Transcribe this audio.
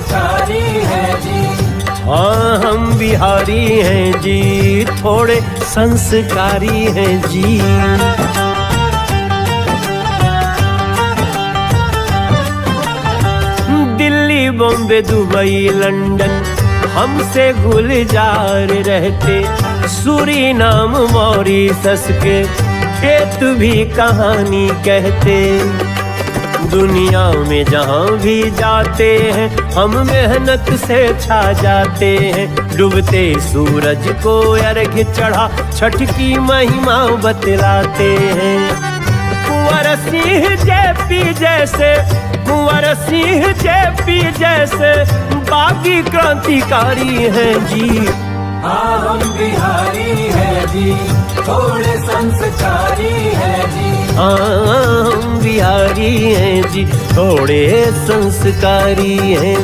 संस्कारी हैं जी। हाँ हम बिहारी हैं जी, थोड़े संस्कारी हैं जी। दिल्ली बॉम्बे दुबई लंदन हमसे गुलजार रहते, सूरीनाम मॉरिशस के खेत भी कहानी कहते। दुनिया में जहाँ भी जाते हैं हम मेहनत से छा जाते हैं। डूबते सूरज को अर्घ्य चढ़ा छठ की महिमा बतलाते हैं। कुंवर सिंह जेपी जैसे, कुंवर सिंह जेपी जैसे बागी क्रांतिकारी हैं जी। हाँ हम बिहारी हैं जी, थोड़े संस्कारी हैं जी। हाँ हम बिहारी हैं जी, थोड़े संस्कारी हैं।